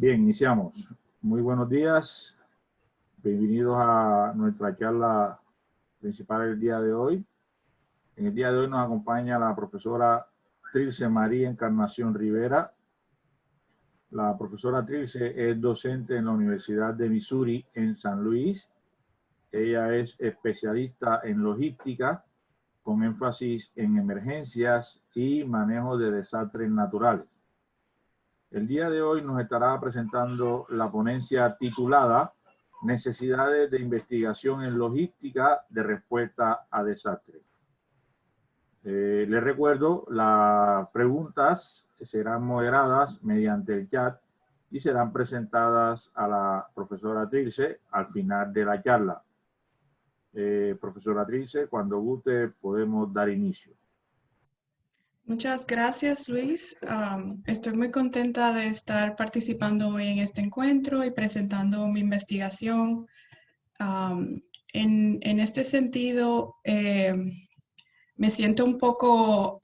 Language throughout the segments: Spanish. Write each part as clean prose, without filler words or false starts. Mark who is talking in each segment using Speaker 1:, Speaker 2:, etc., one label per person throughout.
Speaker 1: Bien, iniciamos. Muy buenos días. Bienvenidos a nuestra charla principal del día de hoy. En el día de hoy nos acompaña la profesora Trilce María Encarnación Rivera. La profesora Trilce es docente en la Universidad de Missouri en San Luis. Ella es especialista en logística con énfasis en emergencias y manejo de desastres naturales. El día de hoy nos estará presentando la ponencia titulada Necesidades de investigación en logística de respuesta a desastres. Les recuerdo, las preguntas serán moderadas mediante el chat y serán presentadas a la profesora Trilce al final de la charla. Profesora Trilce, cuando guste podemos dar inicio.
Speaker 2: Muchas gracias, Luis. Estoy muy contenta de estar participando hoy en este encuentro y presentando mi investigación. En este sentido, me siento un poco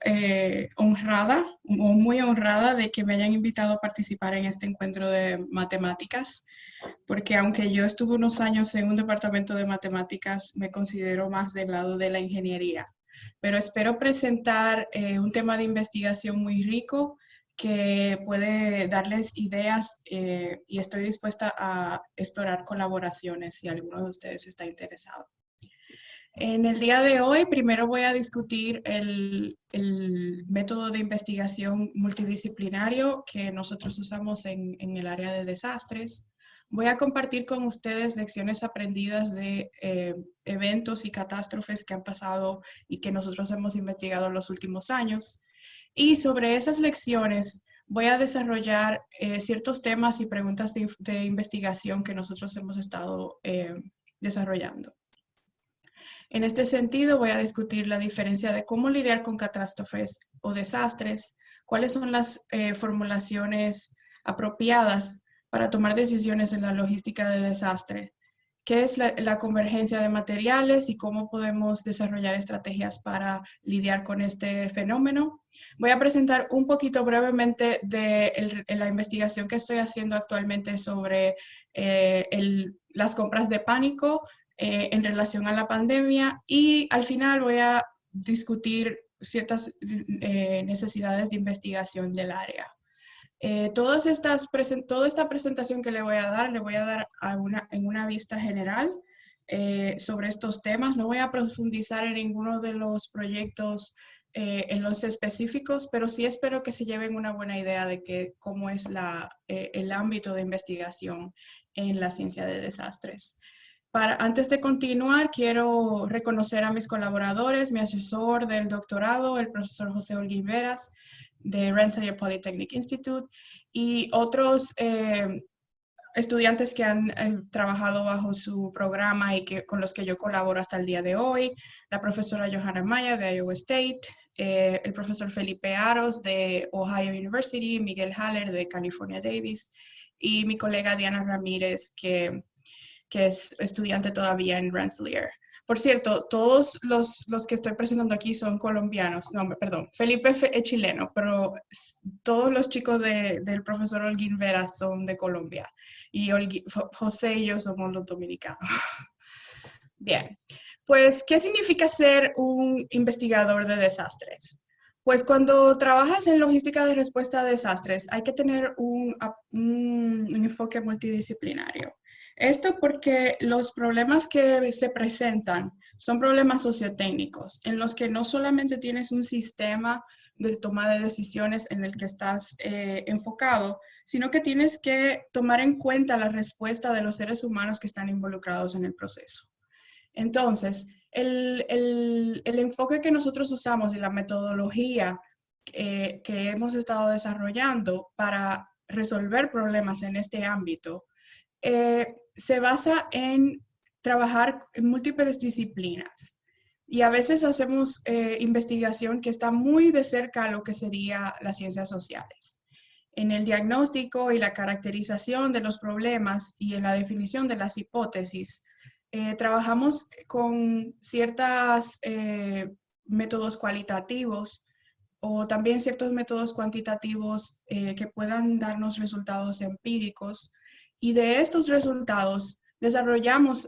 Speaker 2: honrada, o muy honrada de que me hayan invitado a participar en este encuentro de matemáticas, porque aunque yo estuve unos años en un departamento de matemáticas, me considero más del lado de la ingeniería. Pero espero presentar un tema de investigación muy rico que puede darles ideas y estoy dispuesta a explorar colaboraciones si alguno de ustedes está interesado. En el día de hoy, primero voy a discutir el método de investigación multidisciplinario que nosotros usamos en el área de desastres. Voy a compartir con ustedes lecciones aprendidas de eventos y catástrofes que han pasado y que nosotros hemos investigado en los últimos años. Y sobre esas lecciones voy a desarrollar ciertos temas y preguntas de investigación que nosotros hemos estado desarrollando. En este sentido, voy a discutir la diferencia de cómo lidiar con catástrofes o desastres, cuáles son las formulaciones apropiadas para tomar decisiones en la logística de desastre, qué es la convergencia de materiales y cómo podemos desarrollar estrategias para lidiar con este fenómeno. Voy a presentar un poquito brevemente de la investigación que estoy haciendo actualmente sobre las compras de pánico en relación a la pandemia y al final voy a discutir ciertas necesidades de investigación del área. Toda esta presentación que le voy a dar en una vista general sobre estos temas. No voy a profundizar en ninguno de los proyectos en los específicos, pero sí espero que se lleven una buena idea de cómo es el ámbito de investigación en la ciencia de desastres. Antes de continuar, quiero reconocer a mis colaboradores, mi asesor del doctorado, el profesor José Holguín Veras, de Rensselaer Polytechnic Institute, y otros estudiantes que han trabajado bajo su programa y con los que yo colaboro hasta el día de hoy, la profesora Johanna Maya de Iowa State, el profesor Felipe Aros de Ohio University, Miguel Haller de California Davis, y mi colega Diana Ramírez, que es estudiante todavía en Rensselaer. Por cierto, todos los que estoy presentando aquí son colombianos. No, perdón, Felipe es chileno, pero todos los chicos del profesor Holguín Veras son de Colombia. Y José y yo somos los dominicanos. Bien, pues, ¿qué significa ser un investigador de desastres? Pues cuando trabajas en logística de respuesta a desastres, hay que tener un enfoque multidisciplinario. Esto porque los problemas que se presentan son problemas sociotécnicos, en los que no solamente tienes un sistema de toma de decisiones en el que estás enfocado, sino que tienes que tomar en cuenta la respuesta de los seres humanos que están involucrados en el proceso. Entonces, el enfoque que nosotros usamos y la metodología que hemos estado desarrollando para resolver problemas en este ámbito se basa en trabajar en múltiples disciplinas. Y a veces hacemos investigación que está muy de cerca a lo que sería las ciencias sociales. En el diagnóstico y la caracterización de los problemas y en la definición de las hipótesis, trabajamos con ciertos métodos cualitativos o también ciertos métodos cuantitativos que puedan darnos resultados empíricos. Y de estos resultados desarrollamos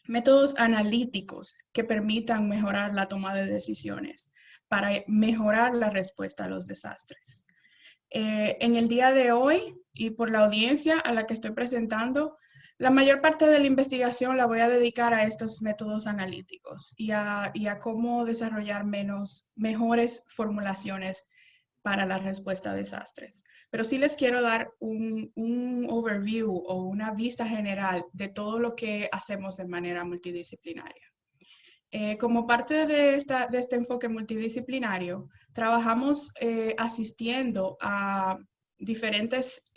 Speaker 2: métodos analíticos que permitan mejorar la toma de decisiones para mejorar la respuesta a los desastres. En el día de hoy y por la audiencia a la que estoy presentando, la mayor parte de la investigación la voy a dedicar a estos métodos analíticos y a cómo desarrollar mejores formulaciones para la respuesta a desastres. Pero sí les quiero dar un overview o una vista general de todo lo que hacemos de manera multidisciplinaria. Como parte de este enfoque multidisciplinario, trabajamos asistiendo a diferentes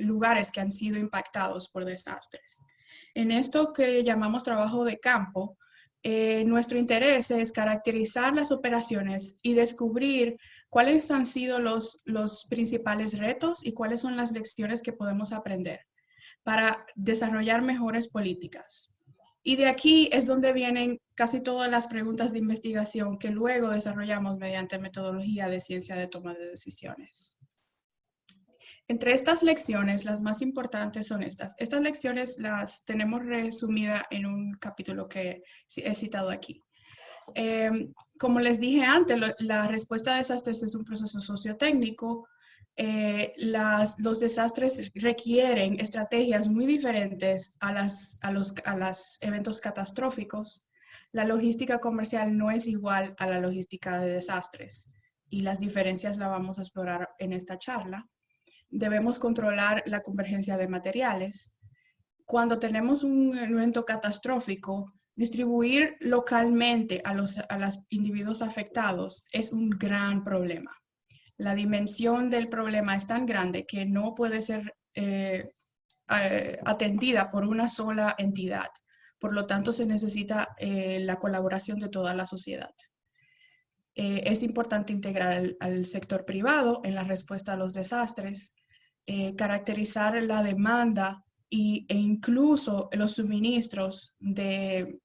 Speaker 2: lugares que han sido impactados por desastres. En esto que llamamos trabajo de campo, nuestro interés es caracterizar las operaciones y descubrir cuáles han sido los principales retos y cuáles son las lecciones que podemos aprender para desarrollar mejores políticas. Y de aquí es donde vienen casi todas las preguntas de investigación que luego desarrollamos mediante metodología de ciencia de toma de decisiones. Entre estas lecciones, las más importantes son estas. Estas lecciones las tenemos resumidas en un capítulo que he citado aquí. Como les dije antes, la respuesta a desastres es un proceso sociotécnico. Los desastres requieren estrategias muy diferentes a los eventos catastróficos. La logística comercial no es igual a la logística de desastres y las diferencias las vamos a explorar en esta charla. Debemos controlar la convergencia de materiales. Cuando tenemos un evento catastrófico, distribuir localmente a los individuos afectados es un gran problema. La dimensión del problema es tan grande que no puede ser atendida por una sola entidad. Por lo tanto, se necesita la colaboración de toda la sociedad. Es importante integrar al sector privado en la respuesta a los desastres, caracterizar la demanda e incluso los suministros de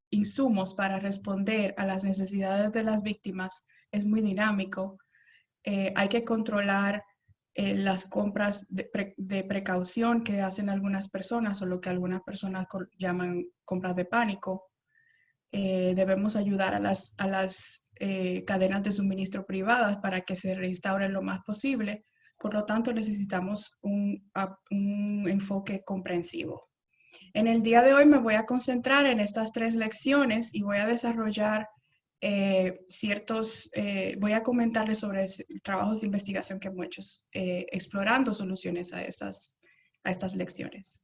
Speaker 2: insumos para responder a las necesidades de las víctimas es muy dinámico. Hay que controlar las compras de precaución que hacen algunas personas o lo que algunas personas llaman compras de pánico. Debemos ayudar a las cadenas de suministro privadas para que se reinstauren lo más posible. Por lo tanto, necesitamos un enfoque comprensivo. En el día de hoy me voy a concentrar en estas 3 lecciones y voy a desarrollar voy a comentarles sobre trabajos de investigación que hemos hecho explorando soluciones a estas lecciones.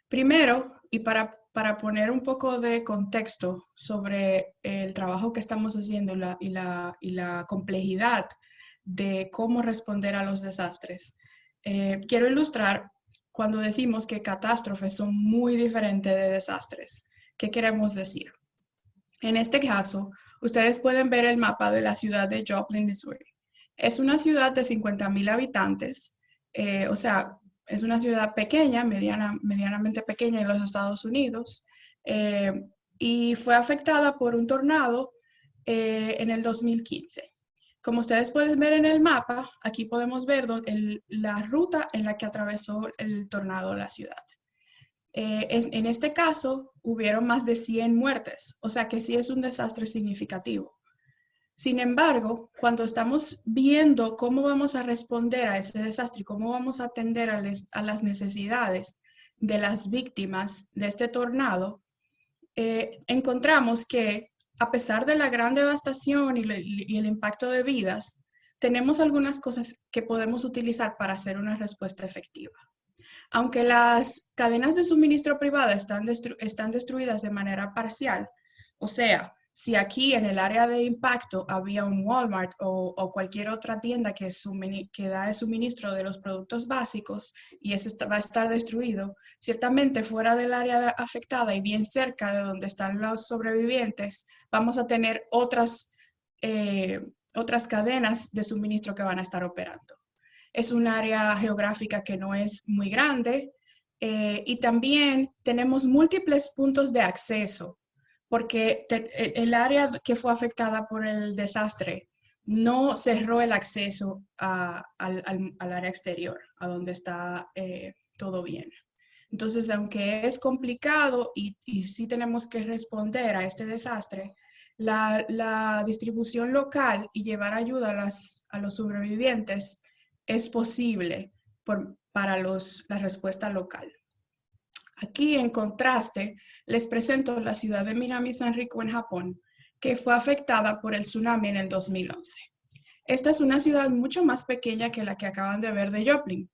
Speaker 2: Primero, y para poner un poco de contexto sobre el trabajo que estamos haciendo y la complejidad de cómo responder a los desastres, quiero ilustrar cuando decimos que catástrofes son muy diferentes de desastres. ¿Qué queremos decir? En este caso, ustedes pueden ver el mapa de la ciudad de Joplin, Missouri. Es una ciudad de 50,000 habitantes, o sea, es una ciudad pequeña, medianamente pequeña en los Estados Unidos, y fue afectada por un tornado en el 2015. Como ustedes pueden ver en el mapa, aquí podemos ver la ruta en la que atravesó el tornado la ciudad. En este caso, hubieron más de 100 muertes, o sea que sí es un desastre significativo. Sin embargo, cuando estamos viendo cómo vamos a responder a ese desastre y cómo vamos a atender a las necesidades de las víctimas de este tornado, encontramos que a pesar de la gran devastación y el impacto de vidas, tenemos algunas cosas que podemos utilizar para hacer una respuesta efectiva. Aunque las cadenas de suministro privadas están destruidas de manera parcial, o sea, si aquí en el área de impacto había un Walmart o cualquier otra tienda que da el suministro de los productos básicos y ese va a estar destruido, ciertamente fuera del área afectada y bien cerca de donde están los sobrevivientes, vamos a tener otras cadenas de suministro que van a estar operando. Es un área geográfica que no es muy grande y también tenemos múltiples puntos de acceso porque el área que fue afectada por el desastre no cerró el acceso al área exterior, a donde está todo bien. Entonces, aunque es complicado y sí tenemos que responder a este desastre, la distribución local y llevar ayuda a los sobrevivientes es posible para la respuesta local. Aquí, en contraste, les presento la ciudad de Minami Sanriku en Japón, que fue afectada por el tsunami en el 2011. Esta es una ciudad mucho más pequeña que la que acaban de ver de Joplin.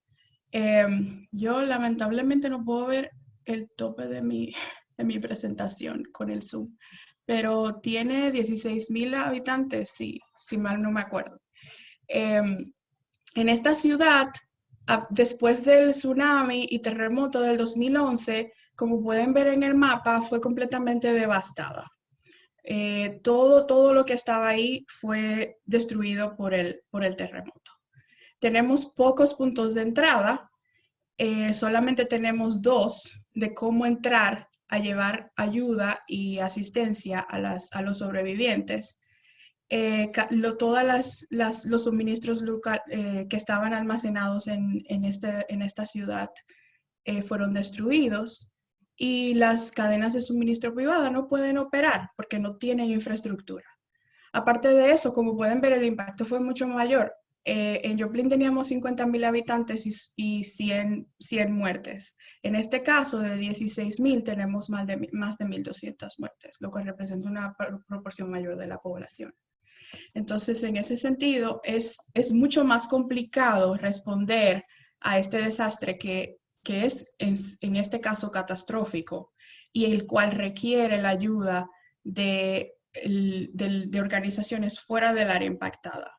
Speaker 2: Yo lamentablemente no puedo ver el tope de mi presentación con el Zoom, pero tiene 16,000 habitantes, si mal no me acuerdo. En esta ciudad, después del tsunami y terremoto del 2011, como pueden ver en el mapa, fue completamente devastada. Todo lo que estaba ahí fue destruido por el terremoto. Tenemos pocos puntos de entrada, solamente tenemos 2 de cómo entrar a llevar ayuda y asistencia a los sobrevivientes. Todos los suministros que estaban almacenados en esta ciudad fueron destruidos y las cadenas de suministro privada no pueden operar porque no tienen infraestructura. Aparte de eso, como pueden ver, el impacto fue mucho mayor. En Joplin teníamos 50,000 habitantes y 100 muertes. En este caso, de 16,000, tenemos más de 1,200 muertes, lo que representa una proporción mayor de la población. Entonces, en ese sentido, es mucho más complicado responder a este desastre que es, en este caso, catastrófico y el cual requiere la ayuda de organizaciones fuera del área impactada.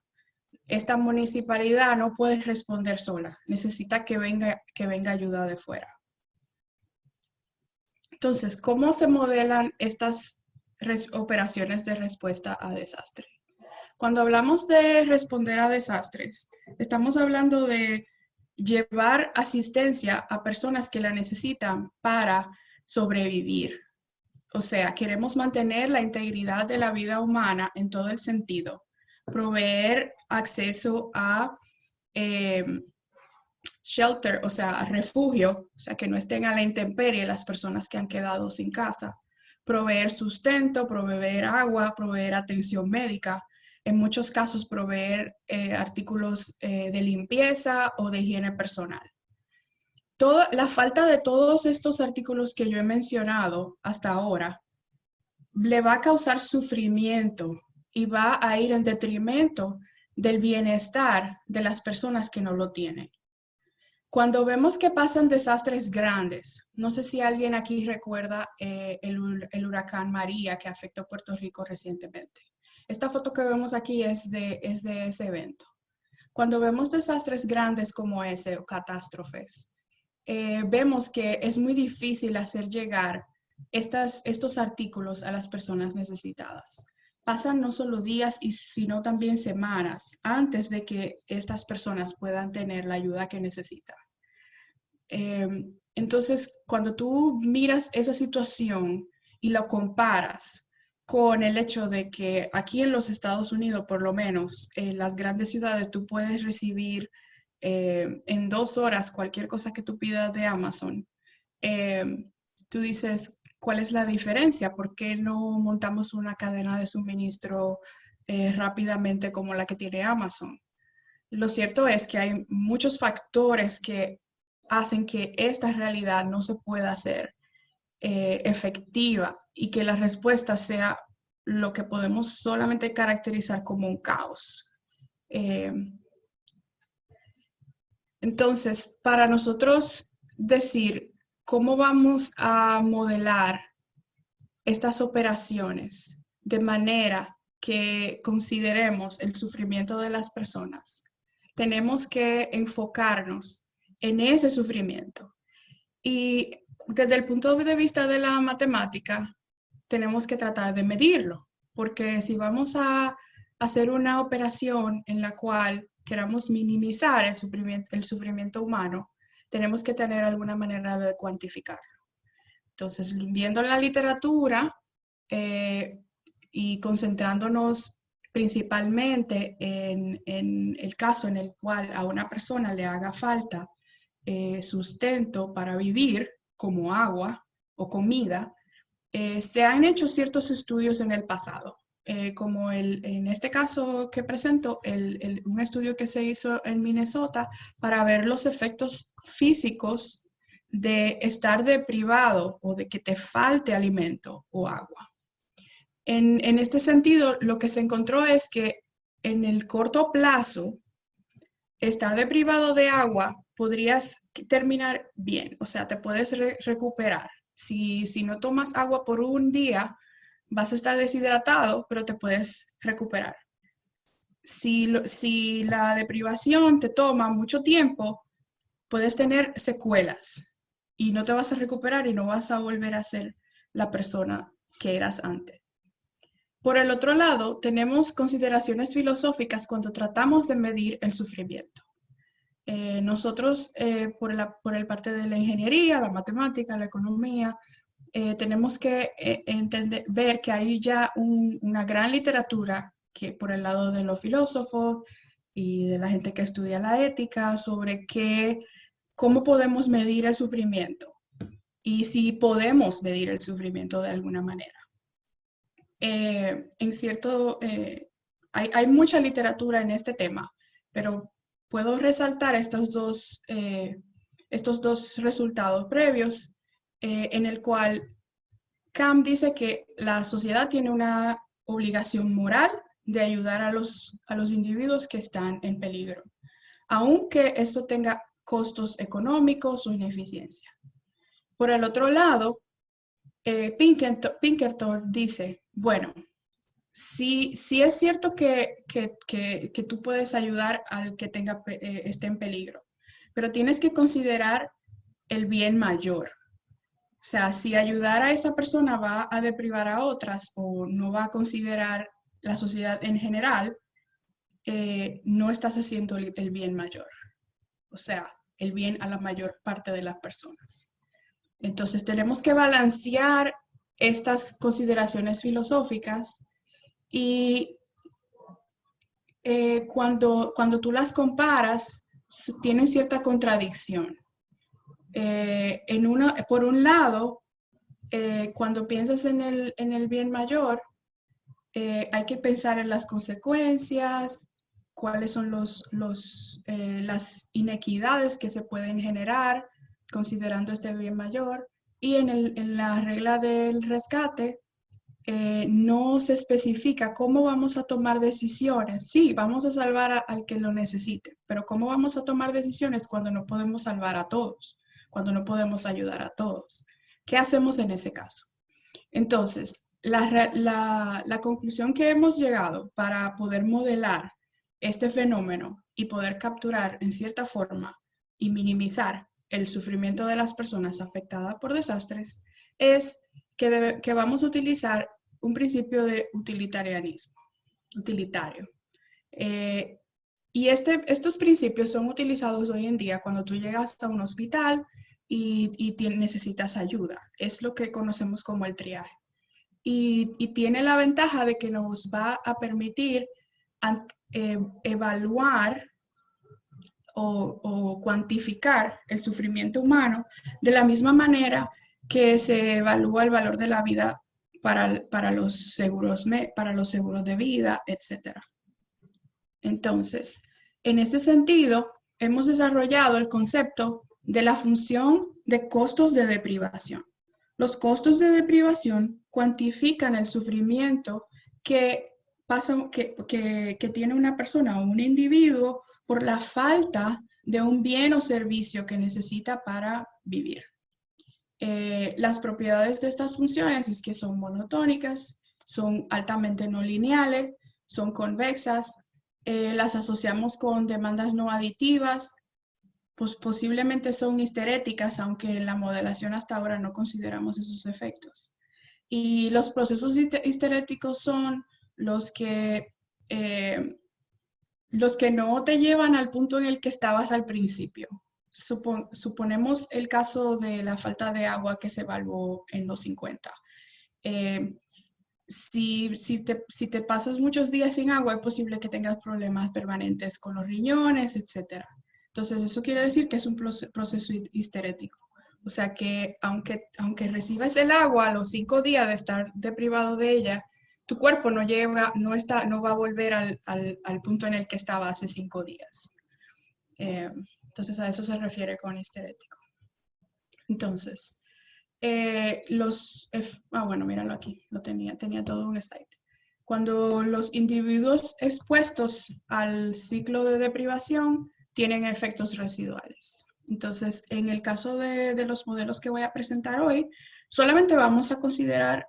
Speaker 2: Esta municipalidad no puede responder sola, necesita que venga ayuda de fuera. Entonces, ¿cómo se modelan estas operaciones de respuesta a desastre? Cuando hablamos de responder a desastres, estamos hablando de llevar asistencia a personas que la necesitan para sobrevivir. O sea, queremos mantener la integridad de la vida humana en todo el sentido. Proveer acceso a shelter, o sea, a refugio, o sea, que no estén a la intemperie las personas que han quedado sin casa. Proveer sustento, proveer agua, proveer atención médica. En muchos casos, proveer artículos de limpieza o de higiene personal. La falta de todos estos artículos que yo he mencionado hasta ahora le va a causar sufrimiento y va a ir en detrimento del bienestar de las personas que no lo tienen. Cuando vemos que pasan desastres grandes, no sé si alguien aquí recuerda el huracán María que afectó a Puerto Rico recientemente. Esta foto que vemos aquí es de ese evento. Cuando vemos desastres grandes como ese o catástrofes, vemos que es muy difícil hacer llegar estos artículos a las personas necesitadas. Pasan no solo días, sino también semanas antes de que estas personas puedan tener la ayuda que necesitan. Entonces, cuando tú miras esa situación y lo comparas con el hecho de que aquí en los Estados Unidos, por lo menos, en las grandes ciudades, tú puedes recibir en 2 horas cualquier cosa que tú pidas de Amazon, tú dices, ¿cuál es la diferencia? ¿Por qué no montamos una cadena de suministro rápidamente como la que tiene Amazon? Lo cierto es que hay muchos factores que hacen que esta realidad no se pueda hacer efectiva y que la respuesta sea lo que podemos solamente caracterizar como un caos. Entonces, para nosotros decir cómo vamos a modelar estas operaciones de manera que consideremos el sufrimiento de las personas, tenemos que enfocarnos en ese sufrimiento. Y desde el punto de vista de la matemática, tenemos que tratar de medirlo, porque si vamos a hacer una operación en la cual queramos minimizar el sufrimiento humano, tenemos que tener alguna manera de cuantificarlo. Entonces, viendo la literatura, y concentrándonos principalmente en el caso en el cual a una persona le haga falta sustento para vivir, como agua o comida, se han hecho ciertos estudios en el pasado, como en este caso que presento, un estudio que se hizo en Minnesota para ver los efectos físicos de estar deprivado o de que te falte alimento o agua. En este sentido, lo que se encontró es que en el corto plazo, estar deprivado de agua podrías terminar bien, o sea, te puedes recuperar. Si no tomas agua por un día, vas a estar deshidratado, pero te puedes recuperar. Si la deprivación te toma mucho tiempo, puedes tener secuelas y no te vas a recuperar y no vas a volver a ser la persona que eras antes. Por el otro lado, tenemos consideraciones filosóficas cuando tratamos de medir el sufrimiento. Nosotros, por el parte de la ingeniería, la matemática, la economía, tenemos que ver que hay ya una gran literatura que por el lado de los filósofos y de la gente que estudia la ética sobre cómo podemos medir el sufrimiento y si podemos medir el sufrimiento de alguna manera. Hay mucha literatura en este tema, pero puedo resaltar estos dos resultados previos en el cual Cam dice que la sociedad tiene una obligación moral de ayudar a los individuos que están en peligro, aunque esto tenga costos económicos o ineficiencia. Por el otro lado, Pinkerton dice, bueno, sí es cierto que tú puedes ayudar al que esté en peligro, pero tienes que considerar el bien mayor. O sea, si ayudar a esa persona va a deprivar a otras o no va a considerar la sociedad en general, no estás haciendo el bien mayor. O sea, el bien a la mayor parte de las personas. Entonces, tenemos que balancear estas consideraciones filosóficas y cuando tú las comparas, tienen cierta contradicción. Por un lado, cuando piensas en el bien mayor, hay que pensar en las consecuencias, cuáles son las inequidades que se pueden generar considerando este bien mayor. Y en la regla del rescate, no se especifica cómo vamos a tomar decisiones. Sí, vamos a salvar al que lo necesite, pero ¿cómo vamos a tomar decisiones cuando no podemos salvar a todos? Cuando no podemos ayudar a todos. ¿Qué hacemos en ese caso? Entonces, la conclusión que hemos llegado para poder modelar este fenómeno y poder capturar en cierta forma y minimizar el sufrimiento de las personas afectadas por desastres es que vamos a utilizar un principio de utilitario. Y estos principios son utilizados hoy en día cuando tú llegas a un hospital y necesitas ayuda. Es lo que conocemos como el triaje. Y tiene la ventaja de que nos va a permitir evaluar o cuantificar el sufrimiento humano de la misma manera que se evalúa el valor de la vida para los seguros de vida, etc. Entonces, en ese sentido, hemos desarrollado el concepto de la función de costos de deprivación. Los costos de deprivación cuantifican el sufrimiento que tiene una persona o un individuo por la falta de un bien o servicio que necesita para vivir. Las propiedades de estas funciones es que son monotónicas, son altamente no lineales, son convexas, las asociamos con demandas no aditivas, pues posiblemente son histeréticas, aunque en la modelación hasta ahora no consideramos esos efectos. Y los procesos histeréticos son los que no te llevan al punto en el que estabas al principio. Suponemos el caso de la falta de agua que se evaluó en los 50. si te pasas muchos días sin agua, es posible que tengas problemas permanentes con los riñones, etc. Entonces, eso quiere decir que es un proceso histerético. O sea que aunque recibas el agua a los 5 días de estar deprivado de ella, tu cuerpo no va a volver al punto en el que estaba hace 5 días. Entonces, a eso se refiere con histerético. Entonces, bueno, míralo aquí, tenía todo un slide. Cuando los individuos expuestos al ciclo de deprivación tienen efectos residuales. Entonces, en el caso de los modelos que voy a presentar hoy, solamente vamos a considerar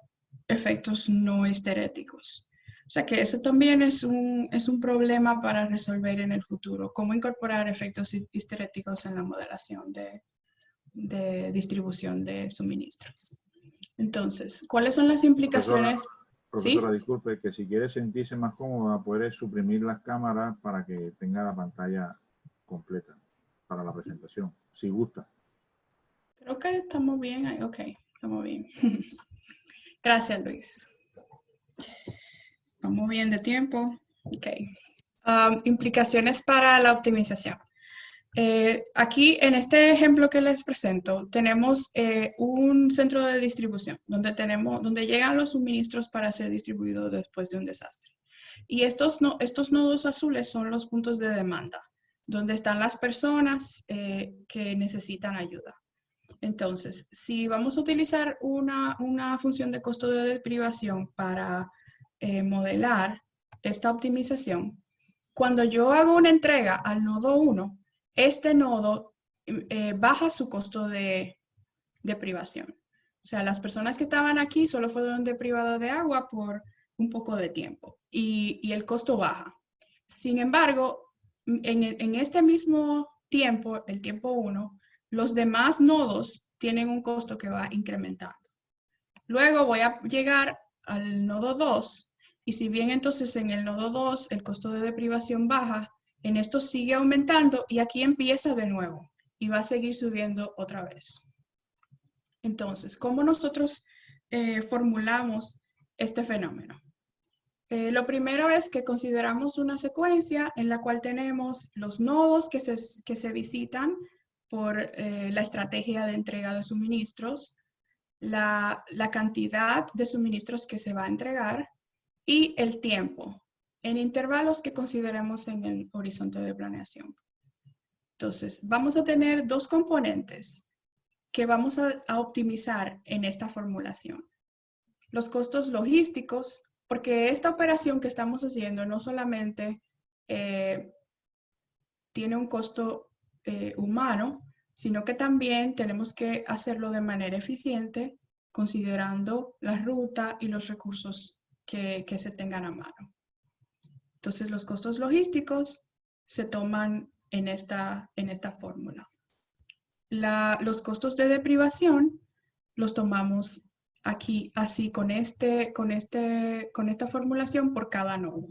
Speaker 2: efectos no histeréticos. O sea que eso también es un problema para resolver en el futuro, cómo incorporar efectos histeréticos en la modelación de distribución de suministros. Entonces, ¿cuáles son las implicaciones?
Speaker 1: Profesora,
Speaker 2: ¿Sí?
Speaker 1: disculpe, que si quiere sentirse más cómoda, puede suprimir las cámaras para que tenga la pantalla completa para la presentación, si gusta.
Speaker 2: Creo que estamos bien. Ok, estamos bien. Gracias, Luis. Vamos bien de tiempo. Ok. Implicaciones para la optimización. Aquí en este ejemplo que les presento tenemos un centro de distribución donde llegan los suministros para ser distribuidos después de un desastre. Y estos nodos azules son los puntos de demanda, donde están las personas que necesitan ayuda. Entonces, si vamos a utilizar una función de costo de deprivación para modelar esta optimización, cuando yo hago una entrega al nodo 1, este nodo baja su costo de privación. O sea, las personas que estaban aquí solo fueron deprivadas de agua por un poco de tiempo y el costo baja. Sin embargo, en este mismo tiempo, el tiempo 1, los demás nodos tienen un costo que va incrementando. Luego voy a llegar al nodo 2 y si bien entonces en el nodo 2 el costo de deprivación baja, en esto sigue aumentando y aquí empieza de nuevo y va a seguir subiendo otra vez. Entonces, ¿cómo nosotros formulamos este fenómeno? Lo primero es que consideramos una secuencia en la cual tenemos los nodos que se visitan por la estrategia de entrega de suministros, la cantidad de suministros que se va a entregar y el tiempo en intervalos que consideremos en el horizonte de planeación. Entonces, vamos a tener dos componentes que vamos a optimizar en esta formulación. Los costos logísticos, porque esta operación que estamos haciendo no solamente tiene un costo humano, sino que también tenemos que hacerlo de manera eficiente, considerando la ruta y los recursos que se tengan a mano. Entonces, los costos logísticos se toman en esta fórmula. Los costos de deprivación los tomamos aquí así con esta formulación por cada nodo.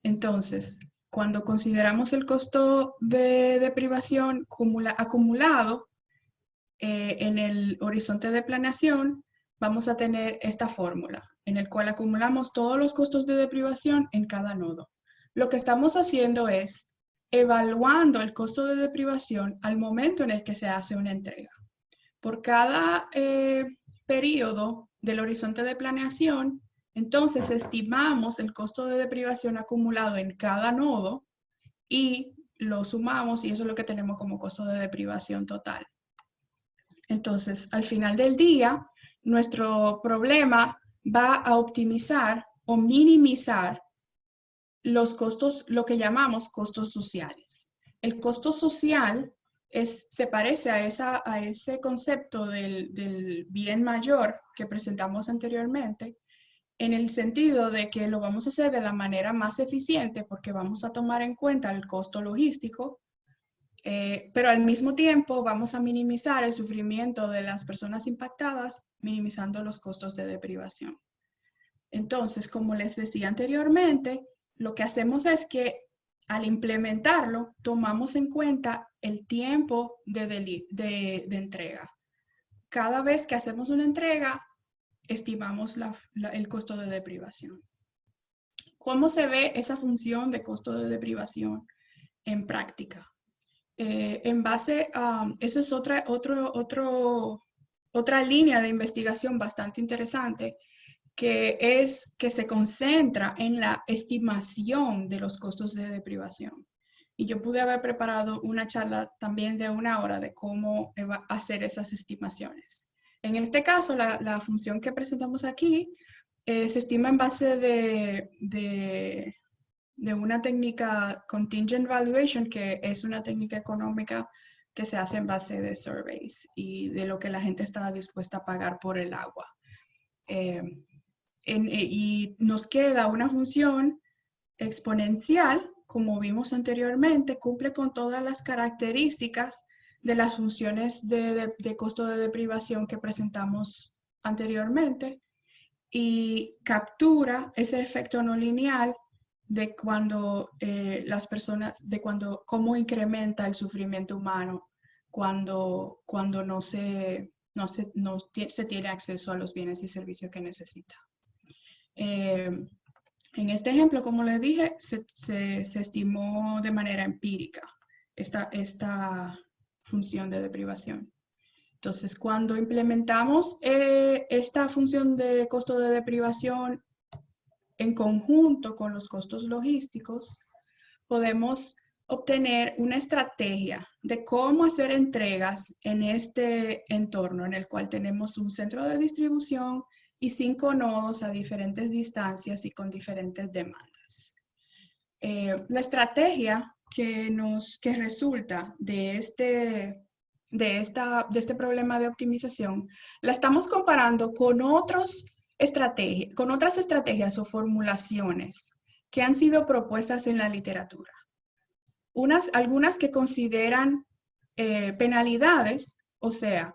Speaker 2: Entonces, cuando consideramos el costo de deprivación acumulado en el horizonte de planeación, vamos a tener esta fórmula en el cual acumulamos todos los costos de deprivación en cada nodo. Lo que estamos haciendo es evaluando el costo de deprivación al momento en el que se hace una entrega. Por cada periodo del horizonte de planeación, entonces estimamos el costo de deprivación acumulado en cada nodo y lo sumamos y eso es lo que tenemos como costo de deprivación total. Entonces, al final del día, nuestro problema va a optimizar o minimizar los costos, lo que llamamos costos sociales. El costo social se parece a ese concepto del bien mayor que presentamos anteriormente, en el sentido de que lo vamos a hacer de la manera más eficiente porque vamos a tomar en cuenta el costo logístico, pero al mismo tiempo vamos a minimizar el sufrimiento de las personas impactadas, minimizando los costos de deprivación. Entonces, como les decía anteriormente, lo que hacemos es que al implementarlo, tomamos en cuenta el tiempo de entrega. Cada vez que hacemos una entrega, estimamos el costo de deprivación. ¿Cómo se ve esa función de costo de deprivación en práctica? En base a, eso es otra línea de investigación bastante interesante, que se concentra en la estimación de los costos de deprivación. Y yo pude haber preparado una charla también de 1 hora de cómo hacer esas estimaciones. En este caso, la función que presentamos aquí se estima en base de una técnica contingent valuation, que es una técnica económica que se hace en base de surveys y de lo que la gente está dispuesta a pagar por el agua. Y nos queda una función exponencial, como vimos anteriormente, cumple con todas las características de las funciones de costo de deprivación que presentamos anteriormente y captura ese efecto no lineal de cuando cómo incrementa el sufrimiento humano cuando no se tiene acceso a los bienes y servicios que necesita. En este ejemplo, como les dije, se estimó de manera empírica esta función de deprivación. Entonces, cuando implementamos esta función de costo de deprivación en conjunto con los costos logísticos, podemos obtener una estrategia de cómo hacer entregas en este entorno en el cual tenemos un centro de distribución y 5 nodos a diferentes distancias y con diferentes demandas. La estrategia que resulta de este problema de optimización la estamos comparando con otras estrategias o formulaciones que han sido propuestas en la literatura. Algunas que consideran penalidades, o sea,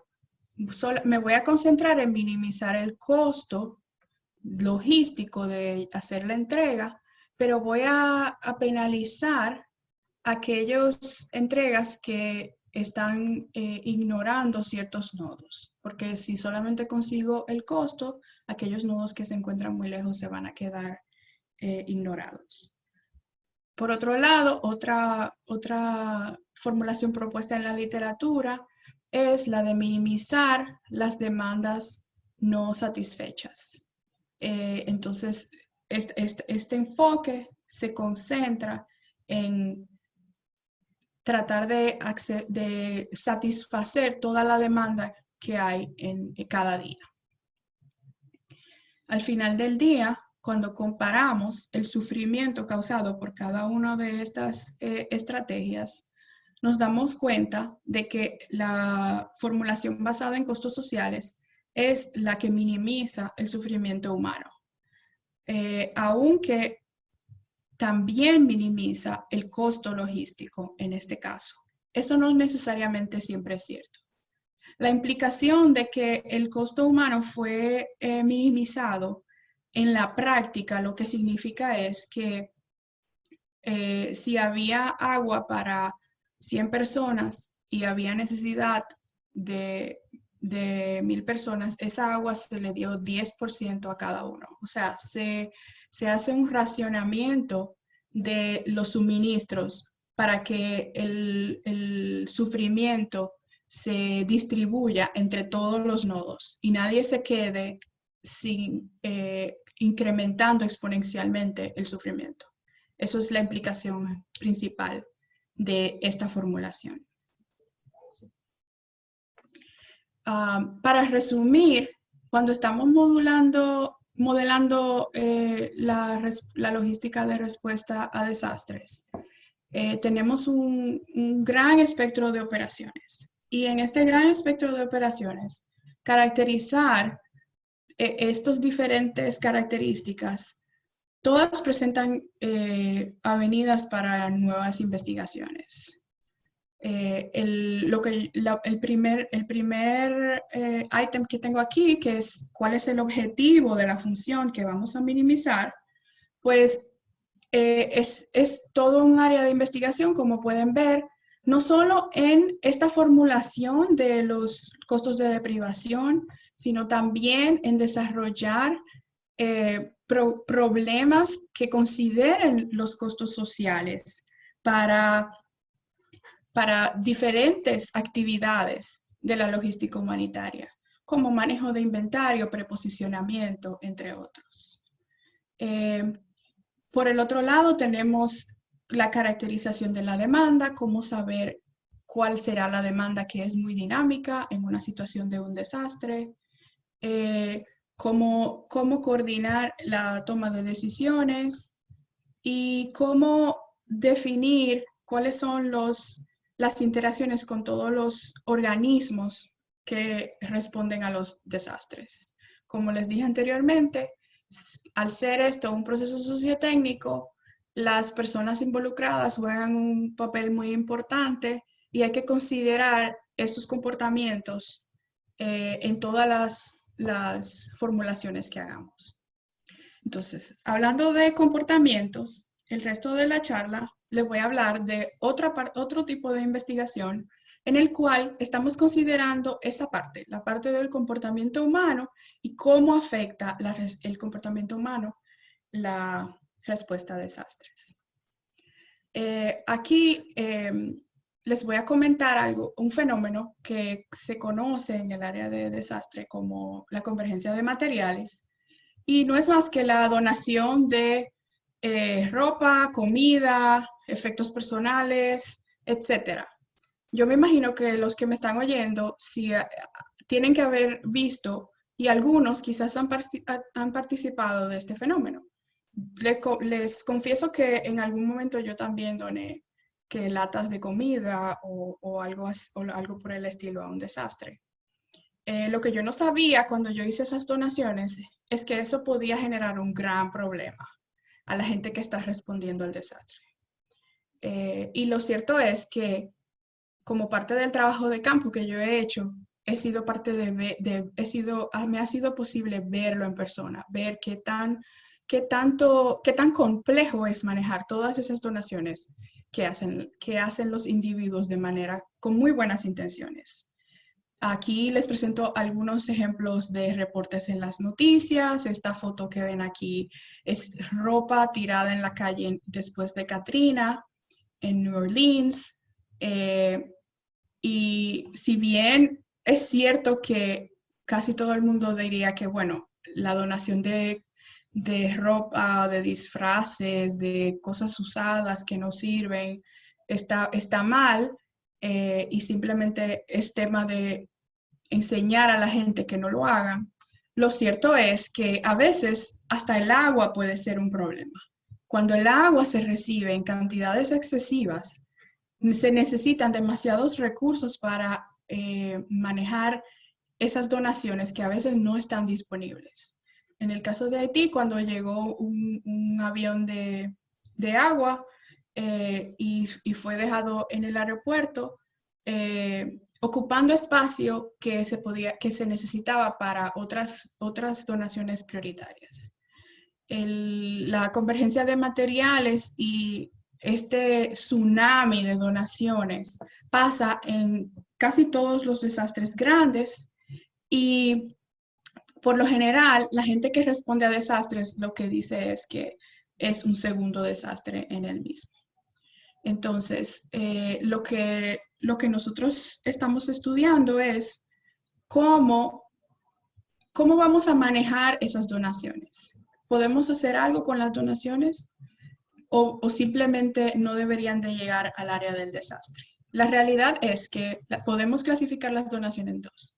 Speaker 2: me voy a concentrar en minimizar el costo logístico de hacer la entrega, pero voy a penalizar aquellas entregas que están ignorando ciertos nodos, porque si solamente consigo el costo, aquellos nodos que se encuentran muy lejos se van a quedar ignorados. Por otro lado, otra formulación propuesta en la literatura es la de minimizar las demandas no satisfechas. Entonces, este enfoque se concentra en tratar de satisfacer toda la demanda que hay en cada día. Al final del día, cuando comparamos el sufrimiento causado por cada una de estas estrategias, nos damos cuenta de que la formulación basada en costos sociales es la que minimiza el sufrimiento humano, aunque también minimiza el costo logístico en este caso. Eso no necesariamente siempre es cierto. La implicación de que el costo humano fue minimizado en la práctica, lo que significa es que si había agua para 100 personas y había necesidad de 1000 personas, esa agua se le dio 10% a cada uno. O sea, se hace un racionamiento de los suministros para que el sufrimiento se distribuya entre todos los nodos y nadie se quede incrementando exponencialmente el sufrimiento. Eso es la implicación principal de esta formulación. Para resumir, cuando estamos modelando la logística de respuesta a desastres, tenemos un gran espectro de operaciones. Y en este gran espectro de operaciones, caracterizar estas diferentes características, todas presentan avenidas para nuevas investigaciones. El primer ítem que tengo aquí, que es cuál es el objetivo de la función que vamos a minimizar, pues es todo un área de investigación, como pueden ver, no solo en esta formulación de los costos de deprivación, sino también en desarrollar problemas que consideren los costos sociales para diferentes actividades de la logística humanitaria, como manejo de inventario, preposicionamiento, entre otros. Por el otro lado, tenemos la caracterización de la demanda, cómo saber cuál será la demanda que es muy dinámica en una situación de un desastre, cómo coordinar la toma de decisiones y cómo definir cuáles son las interacciones con todos los organismos que responden a los desastres. Como les dije anteriormente, al ser esto un proceso sociotécnico, las personas involucradas juegan un papel muy importante y hay que considerar esos comportamientos en todas las formulaciones que hagamos. Entonces, hablando de comportamientos, el resto de la charla les voy a hablar de otro tipo de investigación en el cual estamos considerando esa parte, la parte del comportamiento humano y cómo afecta el comportamiento humano la respuesta a desastres. Aquí les voy a comentar un fenómeno que se conoce en el área de desastre como la convergencia de materiales, y no es más que la donación de ropa, comida, efectos personales, etc. Yo me imagino que los que me están oyendo tienen que haber visto, y algunos quizás han participado de este fenómeno. Les confieso que en algún momento yo también doné que latas de comida o algo por el estilo a un desastre. Lo que yo no sabía cuando yo hice esas donaciones es que eso podía generar un gran problema a la gente que está respondiendo al desastre. Y lo cierto es que como parte del trabajo de campo que yo he hecho, me ha sido posible verlo en persona, ver qué tan complejo es manejar todas esas donaciones que hacen los individuos con muy buenas intenciones. Aquí les presento algunos ejemplos de reportes en las noticias. Esta foto que ven aquí es ropa tirada en la calle después de Katrina, en New Orleans. Y si bien es cierto que casi todo el mundo diría que, bueno, la donación de ropa, de disfraces, de cosas usadas que no sirven, está mal, y simplemente es tema de enseñar a la gente que no lo hagan. Lo cierto es que a veces hasta el agua puede ser un problema. Cuando el agua se recibe en cantidades excesivas, se necesitan demasiados recursos para manejar esas donaciones que a veces no están disponibles. En el caso de Haití, cuando llegó un avión de agua y fue dejado en el aeropuerto, ocupando espacio que se necesitaba para otras donaciones prioritarias. La convergencia de materiales y este tsunami de donaciones pasa en casi todos los desastres grandes, y por lo general la gente que responde a desastres lo que dice es que es un segundo desastre en el mismo. Entonces, lo que nosotros estamos estudiando es cómo vamos a manejar esas donaciones. ¿Podemos hacer algo con las donaciones? ¿O simplemente no deberían de llegar al área del desastre? La realidad es que podemos clasificar las donaciones en dos.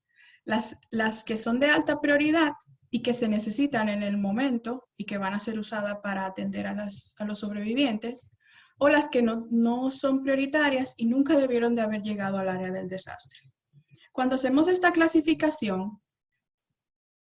Speaker 2: Las que son de alta prioridad y que se necesitan en el momento y que van a ser usadas para atender a los sobrevivientes, o las que no son prioritarias y nunca debieron de haber llegado al área del desastre. Cuando hacemos esta clasificación,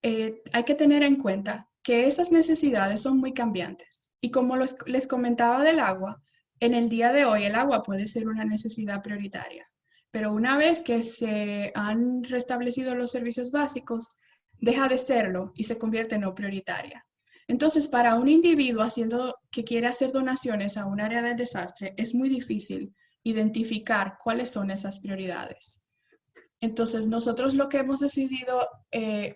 Speaker 2: hay que tener en cuenta que esas necesidades son muy cambiantes. Y como les comentaba del agua, en el día de hoy el agua puede ser una necesidad prioritaria, pero una vez que se han restablecido los servicios básicos, deja de serlo y se convierte en no prioritaria. Entonces, para un individuo que quiere hacer donaciones a un área del desastre, es muy difícil identificar cuáles son esas prioridades. Entonces, nosotros lo que hemos decidido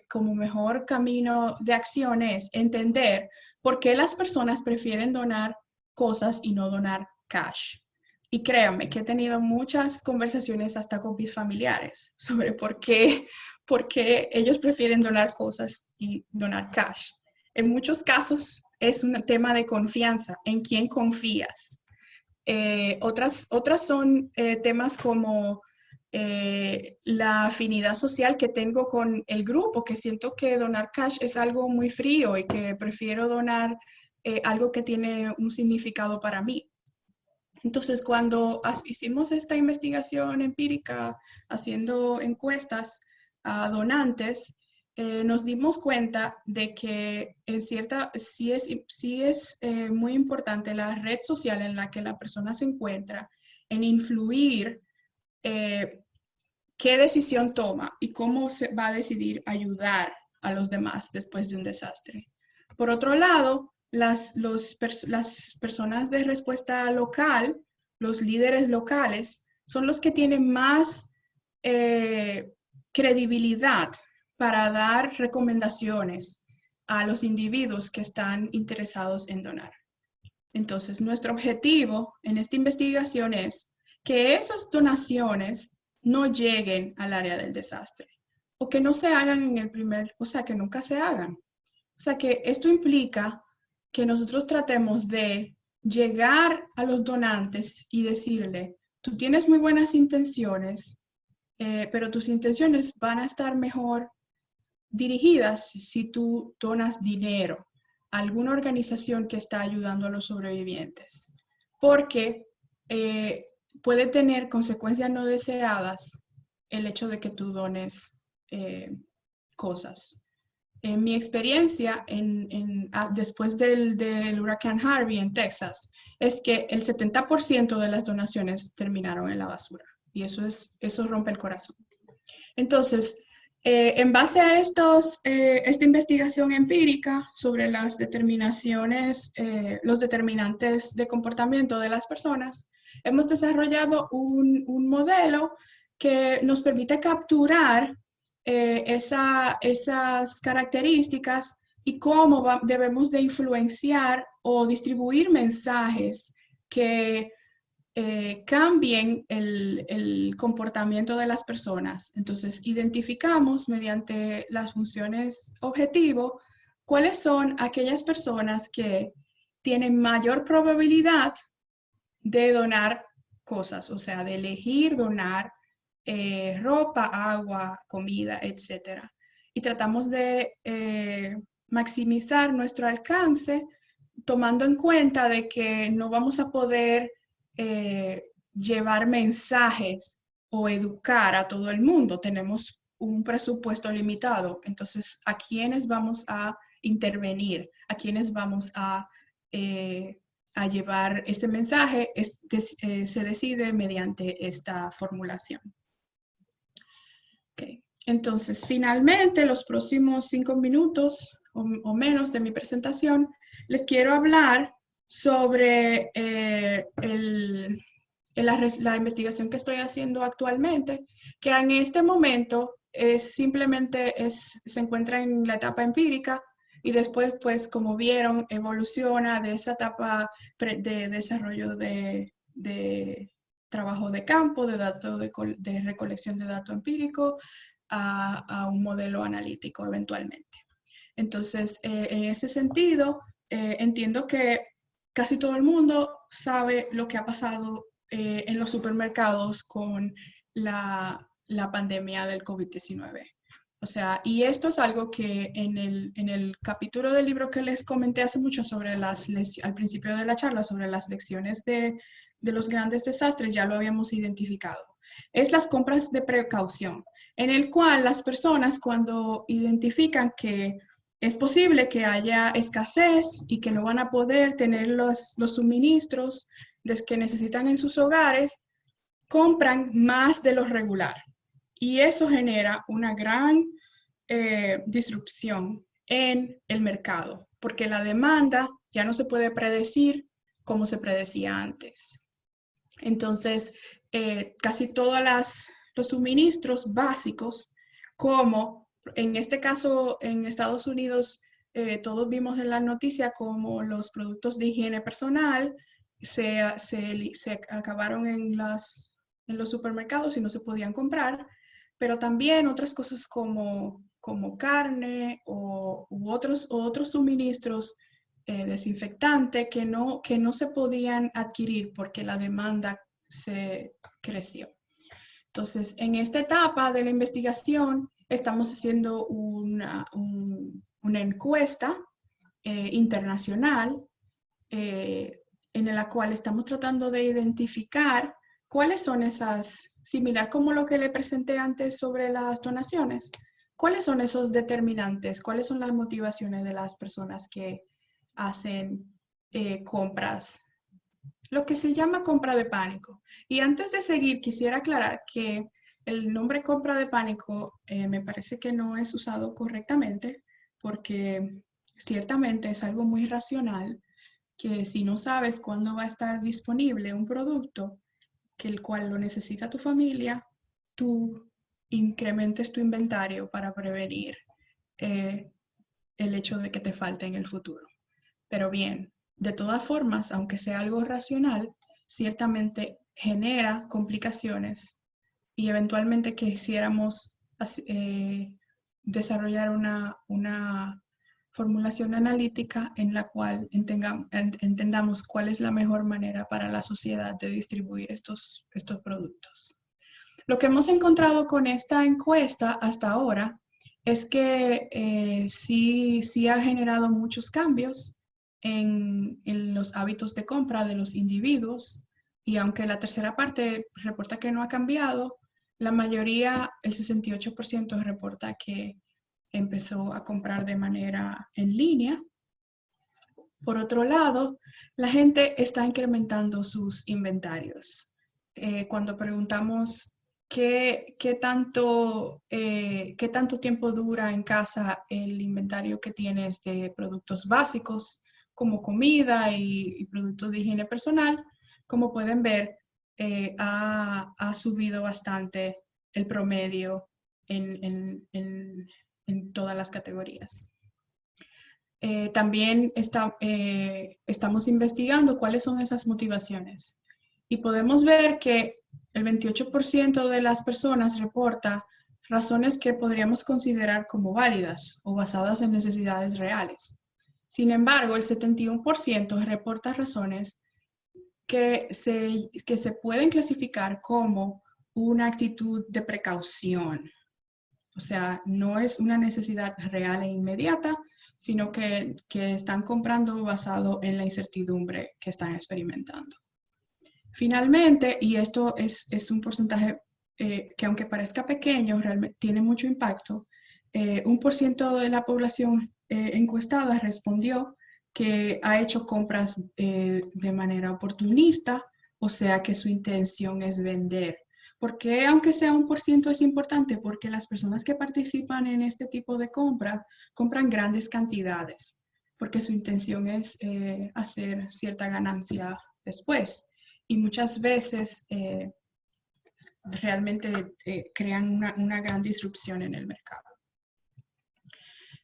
Speaker 2: como mejor camino de acción es entender por qué las personas prefieren donar cosas y no donar cash. Y créanme que he tenido muchas conversaciones hasta con mis familiares sobre por qué ellos prefieren donar cosas y donar cash. En muchos casos es un tema de confianza, en quién confías. Otras son temas como la afinidad social que tengo con el grupo, que siento que donar cash es algo muy frío y que prefiero donar algo que tiene un significado para mí. Entonces, cuando hicimos esta investigación empírica, haciendo encuestas a donantes, nos dimos cuenta de que sí es muy importante la red social en la que la persona se encuentra en influir qué decisión toma y cómo se va a decidir ayudar a los demás después de un desastre. Por otro lado, las personas de respuesta local, los líderes locales, son los que tienen más credibilidad para dar recomendaciones a los individuos que están interesados en donar. Entonces, nuestro objetivo en esta investigación es que esas donaciones no lleguen al área del desastre o que no se hagan que nunca se hagan. O sea, que esto implica que nosotros tratemos de llegar a los donantes y decirle, tú tienes muy buenas intenciones, pero tus intenciones van a estar mejor dirigidas si tú donas dinero a alguna organización que está ayudando a los sobrevivientes, porque puede tener consecuencias no deseadas el hecho de que tú dones cosas. En mi experiencia, después del huracán Harvey en Texas, es que el 70% de las donaciones terminaron en la basura. Y eso rompe el corazón. Entonces, en base a esta investigación empírica sobre las determinaciones, los determinantes de comportamiento de las personas, hemos desarrollado un modelo que nos permite capturar esas características y cómo debemos de influenciar o distribuir mensajes que cambien el comportamiento de las personas. Entonces, identificamos mediante las funciones objetivo cuáles son aquellas personas que tienen mayor probabilidad de donar cosas, o sea, de elegir donar ropa, agua, comida, etc. Y tratamos de maximizar nuestro alcance tomando en cuenta de que no vamos a poder llevar mensajes o educar a todo el mundo. Tenemos un presupuesto limitado. Entonces, ¿a quiénes vamos a intervenir? ¿A quiénes vamos a llevar este mensaje? Se decide mediante esta formulación. Okay. Entonces, finalmente, los próximos 5 minutos o menos de mi presentación, les quiero hablar sobre la investigación que estoy haciendo actualmente, que en este momento se encuentra en la etapa empírica y después, pues, como vieron, evoluciona de esa etapa de desarrollo de trabajo de campo, de recolección de datos empírico, a un modelo analítico eventualmente. Entonces, en ese sentido, entiendo que casi todo el mundo sabe lo que ha pasado en los supermercados con la pandemia del COVID-19. O sea, y esto es algo que en el capítulo del libro que les comenté hace mucho sobre al principio de la charla, sobre las lecciones de los grandes desastres, ya lo habíamos identificado. Es las compras de precaución, en el cual las personas cuando identifican que es posible que haya escasez y que no van a poder tener los suministros que necesitan en sus hogares, compran más de lo regular. Y eso genera una gran disrupción en el mercado, porque la demanda ya no se puede predecir como se predecía antes. Entonces, casi todas los suministros básicos, como en este caso en Estados Unidos, todos vimos en la noticia como los productos de higiene personal se acabaron en los supermercados y no se podían comprar, pero también otras cosas como carne u otros suministros desinfectantes que no se podían adquirir porque la demanda se creció. Entonces, en esta etapa de la investigación, estamos haciendo una encuesta internacional en la cual estamos tratando de identificar cuáles son esas, similar como lo que le presenté antes sobre las donaciones, cuáles son esos determinantes, cuáles son las motivaciones de las personas que hacen compras, lo que se llama compra de pánico. Y antes de seguir, quisiera aclarar que el nombre compra de pánico me parece que no es usado correctamente, porque ciertamente es algo muy racional, que si no sabes cuándo va a estar disponible un producto que el cual lo necesita tu familia, tú incrementes tu inventario para prevenir el hecho de que te falte en el futuro. Pero bien, de todas formas, aunque sea algo racional, ciertamente genera complicaciones y eventualmente quisiéramos desarrollar una formulación analítica en la cual entendamos cuál es la mejor manera para la sociedad de distribuir estos productos. Lo que hemos encontrado con esta encuesta hasta ahora es que sí ha generado muchos cambios en los hábitos de compra de los individuos, y aunque la tercera parte reporta que no ha cambiado, la mayoría, el 68%, reporta que empezó a comprar de manera en línea. Por otro lado, la gente está incrementando sus inventarios. Cuando preguntamos qué tanto tiempo dura en casa el inventario que tienes de productos básicos, como comida y productos de higiene personal, como pueden ver, ha subido bastante el promedio en todas las categorías. También estamos investigando cuáles son esas motivaciones. Y podemos ver que el 28% de las personas reporta razones que podríamos considerar como válidas o basadas en necesidades reales. Sin embargo, el 71% reporta razones que se pueden clasificar como una actitud de precaución. O sea, no es una necesidad real e inmediata, sino que están comprando basado en la incertidumbre que están experimentando. Finalmente, y esto es un porcentaje que aunque parezca pequeño, realmente tiene mucho impacto, 1% de la población encuestada respondió que ha hecho compras de manera oportunista, o sea que su intención es vender. ¿Por qué aunque sea 1% es importante? Porque las personas que participan en este tipo de compra compran grandes cantidades, porque su intención es hacer cierta ganancia después. Y muchas veces realmente crean una gran disrupción en el mercado.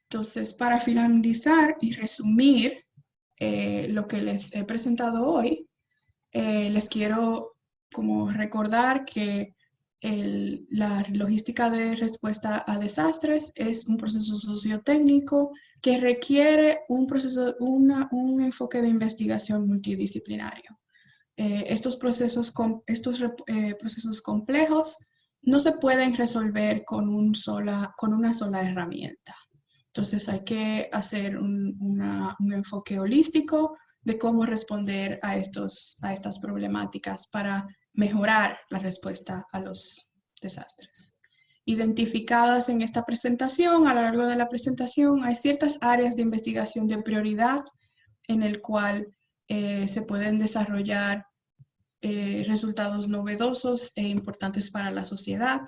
Speaker 2: Entonces, para finalizar y resumir lo que les he presentado hoy, les quiero como recordar que la logística de respuesta a desastres es un proceso sociotécnico que requiere un enfoque de investigación multidisciplinario. Estos procesos complejos no se pueden resolver con una sola herramienta. Entonces hay que hacer un enfoque holístico de cómo responder a estas problemáticas para mejorar la respuesta a los desastres. Identificadas en esta presentación, a lo largo de la presentación, hay ciertas áreas de investigación de prioridad en el cual se pueden desarrollar resultados novedosos e importantes para la sociedad,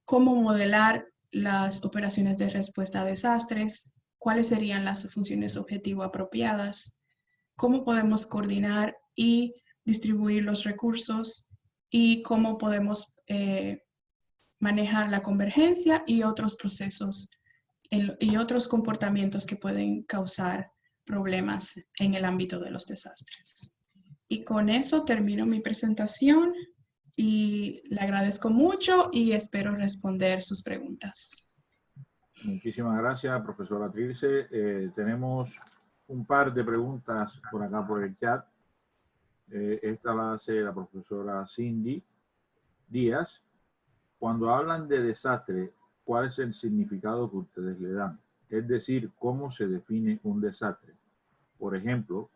Speaker 2: cómo modelar las operaciones de respuesta a desastres, cuáles serían las funciones objetivo apropiadas, cómo podemos coordinar y distribuir los recursos y cómo podemos manejar la convergencia y otros procesos y otros comportamientos que pueden causar problemas en el ámbito de los desastres. Y con eso termino mi presentación y le agradezco mucho y espero responder sus preguntas.
Speaker 1: Muchísimas gracias, profesora Trilce. Tenemos un par de preguntas por acá por el chat. Esta la hace la profesora Cindy Díaz. Cuando hablan de desastre, ¿cuál es el significado que ustedes le dan? Es decir, ¿cómo se define un desastre? Por ejemplo,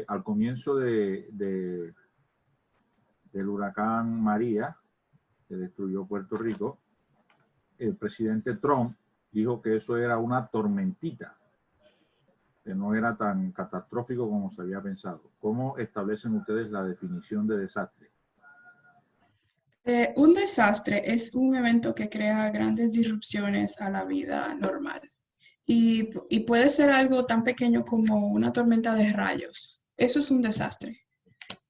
Speaker 1: al comienzo del huracán María, que destruyó Puerto Rico, el presidente Trump dijo que eso era una tormentita, que no era tan catastrófico como se había pensado. ¿Cómo establecen ustedes la definición de desastre?
Speaker 2: Un desastre es un evento que crea grandes disrupciones a la vida normal y puede ser algo tan pequeño como una tormenta de rayos. Eso es un desastre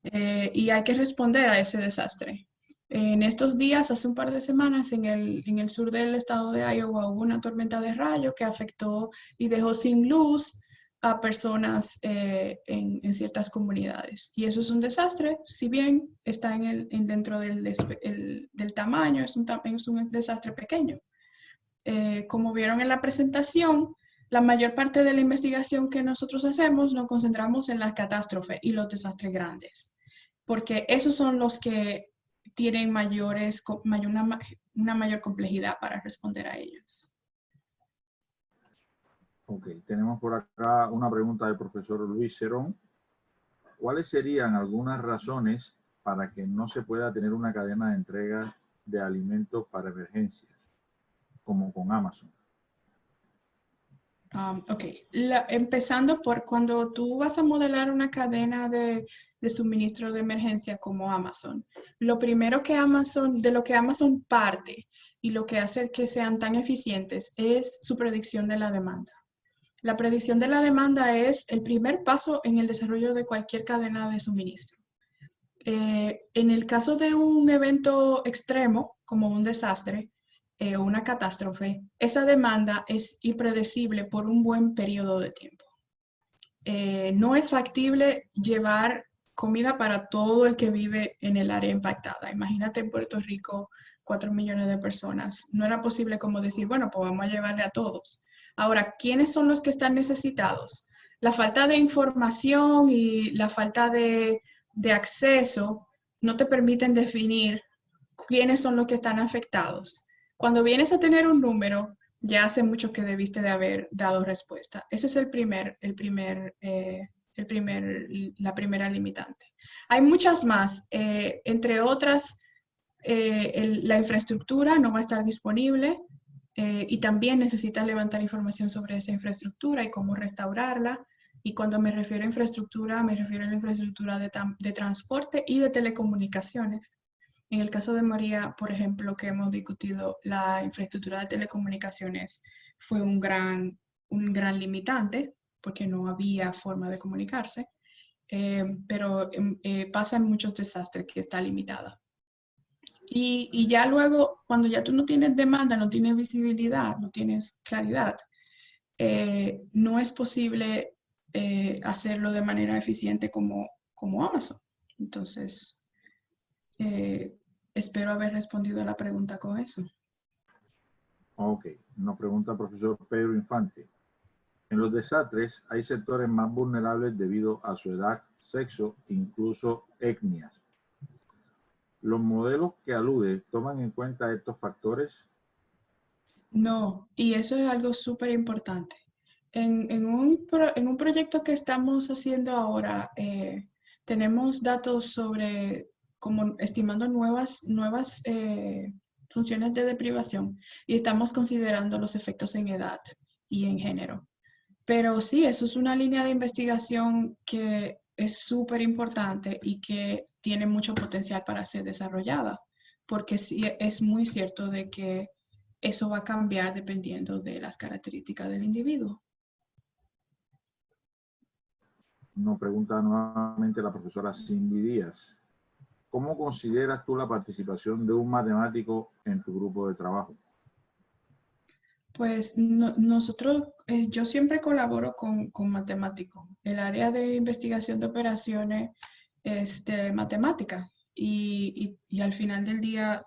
Speaker 2: y hay que responder a ese desastre. En estos días, hace un par de semanas, en el sur del estado de Iowa hubo una tormenta de rayos que afectó y dejó sin luz a personas en ciertas comunidades. Y eso es un desastre, si bien está dentro del tamaño, es un desastre pequeño. Como vieron en la presentación, la mayor parte de la investigación que nosotros hacemos nos concentramos en las catástrofes y los desastres grandes, porque esos son los que tienen una mayor complejidad para responder a ellos.
Speaker 1: Ok, tenemos por acá una pregunta del profesor Luis Cerón. ¿Cuáles serían algunas razones para que no se pueda tener una cadena de entrega de alimentos para emergencias, como con Amazon?
Speaker 2: Ok, empezando por cuando tú vas a modelar una cadena de suministro de emergencia como Amazon, lo primero de lo que Amazon parte y lo que hace que sean tan eficientes es su predicción de la demanda. La predicción de la demanda es el primer paso en el desarrollo de cualquier cadena de suministro. En el caso de un evento extremo, como un desastre, o una catástrofe, esa demanda es impredecible por un buen periodo de tiempo. No es factible llevar comida para todo el que vive en el área impactada. Imagínate en Puerto Rico 4 millones de personas. No era posible como decir, bueno, pues vamos a llevarle a todos. Ahora, ¿quiénes son los que están necesitados? La falta de información y la falta de acceso no te permiten definir quiénes son los que están afectados. Cuando vienes a tener un número, ya hace mucho que debiste de haber dado respuesta. Ese es la primera limitante. Hay muchas más, entre otras, la infraestructura no va a estar disponible y también necesitas levantar información sobre esa infraestructura y cómo restaurarla. Y cuando me refiero a infraestructura, me refiero a la infraestructura de transporte y de telecomunicaciones. En el caso de María, por ejemplo, que hemos discutido, la infraestructura de telecomunicaciones fue un gran limitante porque no había forma de comunicarse, pero pasa en muchos desastres que está limitada. Y ya luego, cuando ya tú no tienes demanda, no tienes visibilidad, no tienes claridad, no es posible hacerlo de manera eficiente como Amazon. Entonces, espero haber respondido a la pregunta con eso.
Speaker 1: Ok, nos pregunta el profesor Pedro Infante. En los desastres hay sectores más vulnerables debido a su edad, sexo, incluso etnias. ¿Los modelos que alude toman en cuenta estos factores?
Speaker 2: No, y eso es algo súper importante. En un proyecto que estamos haciendo ahora, tenemos datos sobre, como estimando nuevas funciones de deprivación y estamos considerando los efectos en edad y en género. Pero sí, eso es una línea de investigación que es súper importante y que tiene mucho potencial para ser desarrollada, porque sí es muy cierto de que eso va a cambiar dependiendo de las características del individuo.
Speaker 1: Nos pregunta nuevamente la profesora Cindy Díaz. ¿cómo consideras tú la participación de un matemático en tu grupo de trabajo?
Speaker 2: Pues nosotros, yo siempre colaboro con matemáticos. El área de investigación de operaciones es de matemática y al final del día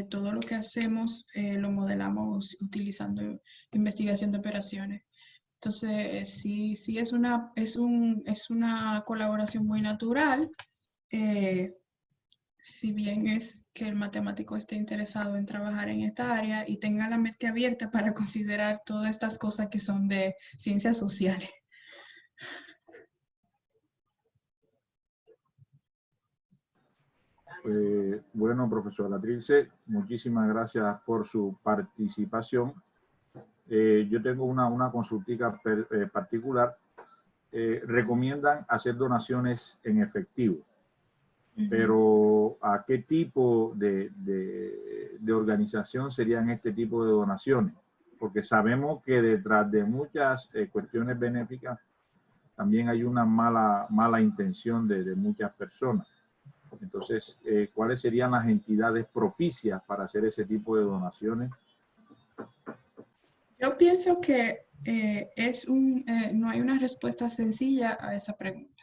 Speaker 2: todo lo que hacemos lo modelamos utilizando investigación de operaciones. Entonces, sí es una colaboración muy natural. eh, si bien es que el matemático esté interesado en trabajar en esta área y tenga la mente abierta para considerar todas estas cosas que son de ciencias sociales.
Speaker 1: Bueno, profesora Trilce, muchísimas gracias por su participación. Yo tengo una consultica particular. Recomiendan hacer donaciones en efectivo, pero ¿a qué tipo de organización serían este tipo de donaciones? Porque sabemos que detrás de muchas cuestiones benéficas también hay una mala intención de muchas personas. Entonces, ¿cuáles serían las entidades propicias para hacer ese tipo de donaciones?
Speaker 2: Yo pienso que no hay una respuesta sencilla a esa pregunta.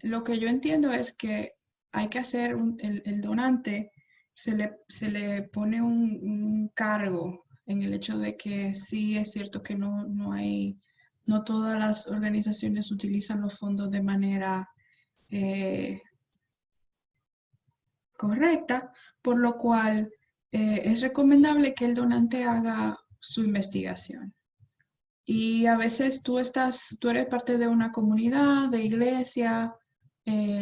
Speaker 2: Lo que yo entiendo es que hay que hacer, el donante se le pone un cargo en el hecho de que sí es cierto que no todas las organizaciones utilizan los fondos de manera correcta, por lo cual es recomendable que el donante haga su investigación. Y a veces tú eres parte de una comunidad, de iglesia.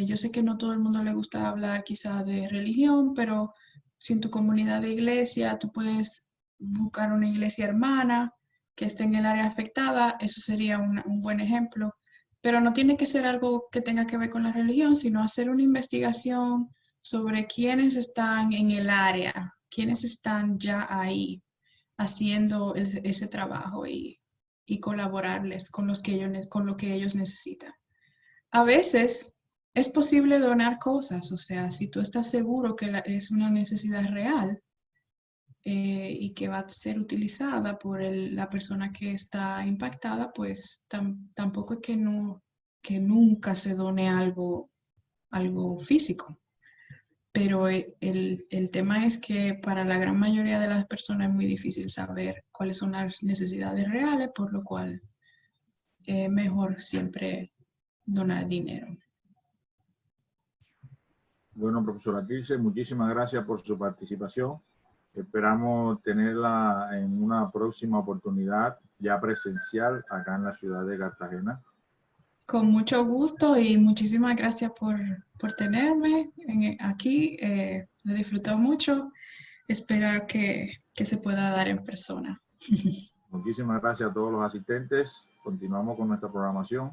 Speaker 2: Yo sé que no todo el mundo le gusta hablar quizá de religión, pero si en tu comunidad de iglesia tú puedes buscar una iglesia hermana que esté en el área afectada, eso sería un buen ejemplo. Pero no tiene que ser algo que tenga que ver con la religión, sino hacer una investigación sobre quiénes están en el área, quiénes están ya ahí haciendo ese trabajo y colaborarles con con lo que ellos necesitan. A veces es posible donar cosas, o sea, si tú estás seguro que es una necesidad real y que va a ser utilizada por la persona que está impactada, pues tampoco es que nunca se done algo físico. Pero el tema es que para la gran mayoría de las personas es muy difícil saber cuáles son las necesidades reales, por lo cual es mejor siempre donar dinero.
Speaker 1: Bueno, profesora Trilce, muchísimas gracias por su participación. Esperamos tenerla en una próxima oportunidad ya presencial acá en la ciudad de Cartagena.
Speaker 2: Con mucho gusto y muchísimas gracias por tenerme aquí. Lo he disfrutado mucho. Espero que se pueda dar en persona.
Speaker 1: Muchísimas gracias a todos los asistentes. Continuamos con nuestra programación.